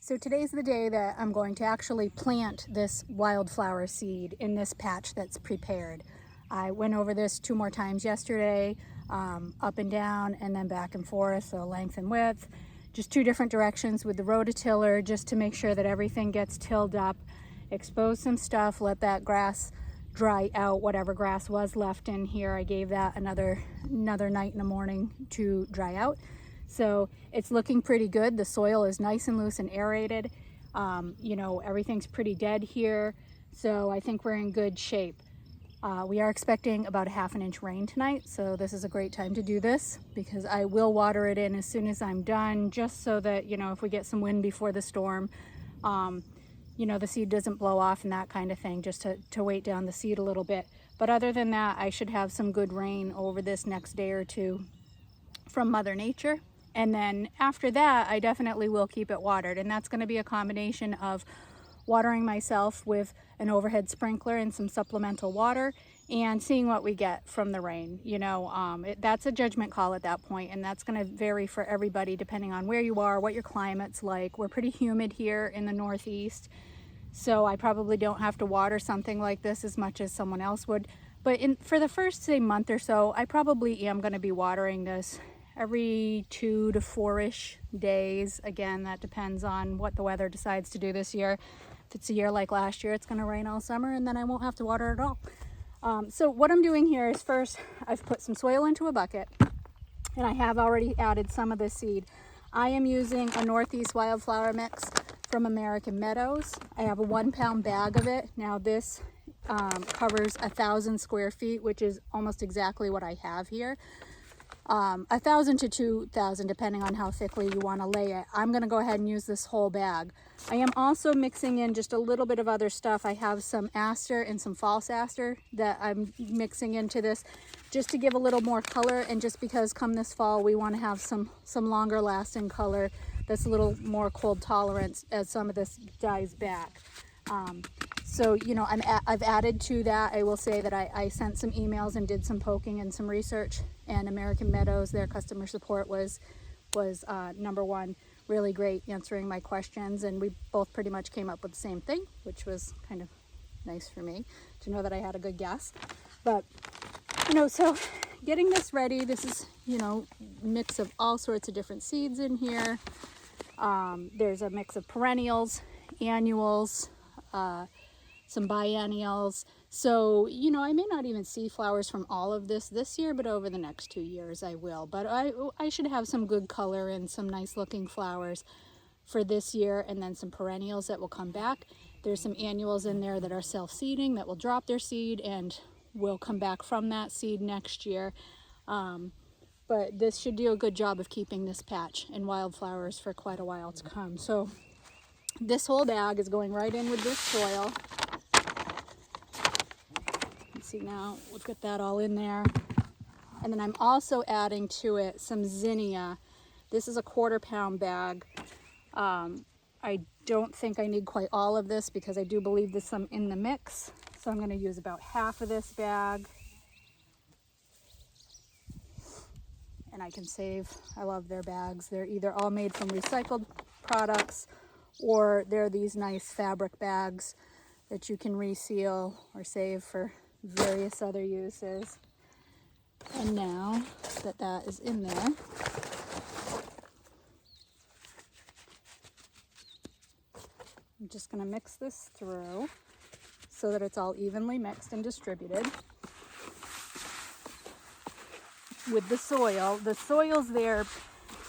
So today's the day that I'm going to actually plant this wildflower seed in this patch that's prepared. I went over this 2 more times yesterday, up and down and then back and forth, so length and width, just 2 different directions with the rototiller just to make sure that everything gets tilled up, expose some stuff, let that grass dry out, whatever grass was left in here. I gave that another night in the morning to dry out. So it's looking pretty good. The soil is nice and loose and aerated. You know, everything's pretty dead here. So I think we're in good shape. We are expecting about a ½ inch rain tonight. So this is a great time to do this because I will water it in as soon as I'm done, just so that, you know, if we get some wind before the storm, you know, the seed doesn't blow off and that kind of thing, just to weight down the seed a little bit. But other than that, I should have some good rain over this next day or 2 from Mother Nature. And then after that, I definitely will keep it watered. And that's going to be a combination of watering myself with an overhead sprinkler and some supplemental water and seeing what we get from the rain. You know, that's a judgment call at that point, and that's going to vary for everybody depending on where you are, what your climate's like. We're pretty humid here in the Northeast, so I probably don't have to water something like this as much as someone else would. But for the first, say, month or so, I probably am going to be watering this every 2 to 4-ish days. Again, that depends on what the weather decides to do this year. If it's a year like last year, it's going to rain all summer and then I won't have to water at all. So what I'm doing here is, first I've put some soil into a bucket and I have already added some of the seed. I am using a Northeast Wildflower mix from American Meadows. I have a 1-pound bag of it. Now this covers 1,000 square feet, which is almost exactly what I have here. 1,000 to 2,000 depending on how thickly you want to lay it. I'm going to go ahead and use this whole bag. I am also mixing in just a little bit of other stuff. I have some aster and some false aster that I'm mixing into this just to give a little more color, and just because come this fall we want to have some longer lasting color that's a little more cold tolerance as some of this dies back. So, you know, I've added to that. I will say that I sent some emails and did some poking and some research, and American Meadows, their customer support was number 1, really great answering my questions, and we both pretty much came up with the same thing, which was kind of nice for me to know that I had a good guess. But, you know, so getting this ready, this is, you know, mix of all sorts of different seeds in here. There's a mix of perennials, annuals, some biennials. So, you know, I may not even see flowers from all of this year, but over the next 2 years I will. But I should have some good color and some nice looking flowers for this year, and then some perennials that will come back. There's some annuals in there that are self-seeding that will drop their seed and will come back from that seed next year. But this should do a good job of keeping this patch in wildflowers for quite a while to come. So this whole bag is going right in with this soil. See, now we'll get that all in there. And then I'm also adding to it some zinnia. This is a 1/4 pound bag. I don't think I need quite all of this because I do believe there's some in the mix. So I'm going to use about half of this bag. And I can save, I love their bags. They're either all made from recycled products, or they're these nice fabric bags that you can reseal or save for various other uses. And now that that is in there, I'm just going to mix this through so that it's all evenly mixed and distributed. With the soil, the soil's there,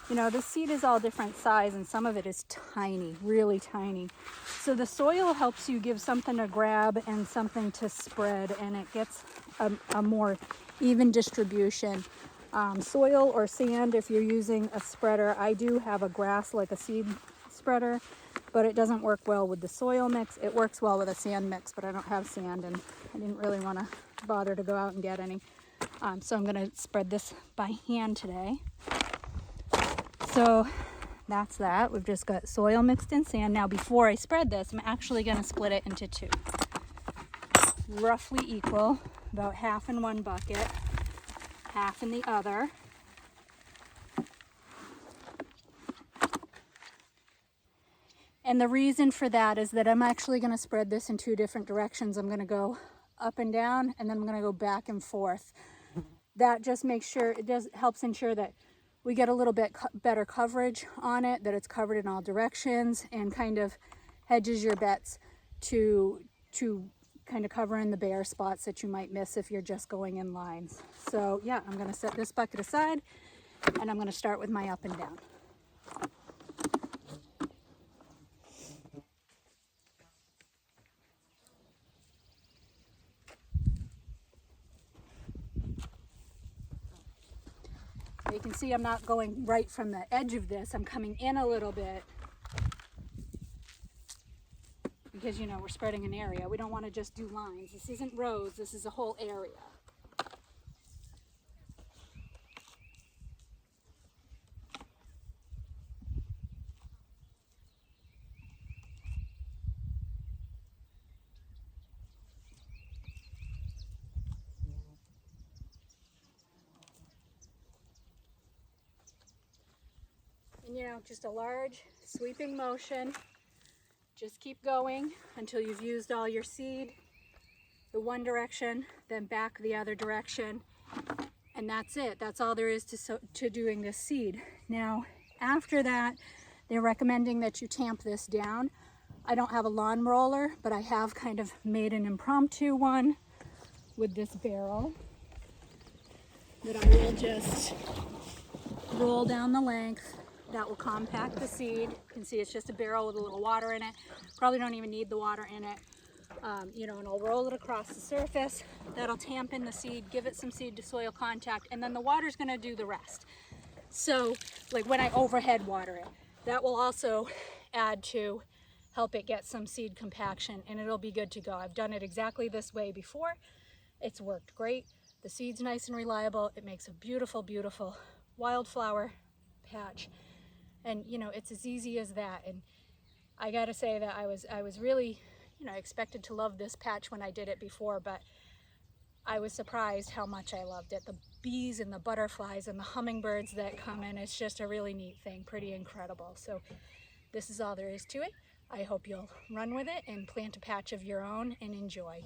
you know, the seed is all different size and some of it is tiny, really tiny. So the soil helps you give something to grab and something to spread, and it gets a more even distribution. Soil or sand, if you're using a spreader, I do have a grass, like a seed spreader, but it doesn't work well with the soil mix. It works well with a sand mix, but I don't have sand and I didn't really want to bother to go out and get any. So I'm going to spread this by hand today. So that's that. We've just got soil mixed in sand. Now before I spread this, I'm actually going to split it into 2. Roughly equal, about half in one bucket, half in the other. And the reason for that is that I'm actually going to spread this in 2 different directions. I'm going to go up and down, and then I'm going to go back and forth. That just makes sure, helps ensure that we get a little bit better coverage on it, that it's covered in all directions, and kind of hedges your bets to kind of cover in the bare spots that you might miss if you're just going in lines. So yeah, I'm going to set this bucket aside, and I'm going to start with my up and down. You can see I'm not going right from the edge of this. I'm coming in a little bit because, you know, we're spreading an area. We don't want to just do lines. This isn't rows. This is a whole area. And, you know, just a large sweeping motion. Just keep going until you've used all your seed, the one direction, then back the other direction, and that's it. That's all there is to doing this seed. Now, after that, they're recommending that you tamp this down. I don't have a lawn roller, but I have kind of made an impromptu one with this barrel that I will just roll down the length. That will compact the seed. You can see it's just a barrel with a little water in it. Probably don't even need the water in it. You know, and I'll roll it across the surface. That'll tamp in the seed, give it some seed to soil contact, and then the water's gonna do the rest. So, like when I overhead water it, that will also add to help it get some seed compaction, and it'll be good to go. I've done it exactly this way before. It's worked great. The seed's nice and reliable. It makes a beautiful, beautiful wildflower patch. And, you know, it's as easy as that. And I gotta say that I was really, you know, expected to love this patch when I did it before, but I was surprised how much I loved it. The bees and the butterflies and the hummingbirds that come in, it's just a really neat thing, pretty incredible. So this is all there is to it. I hope you'll run with it and plant a patch of your own and enjoy.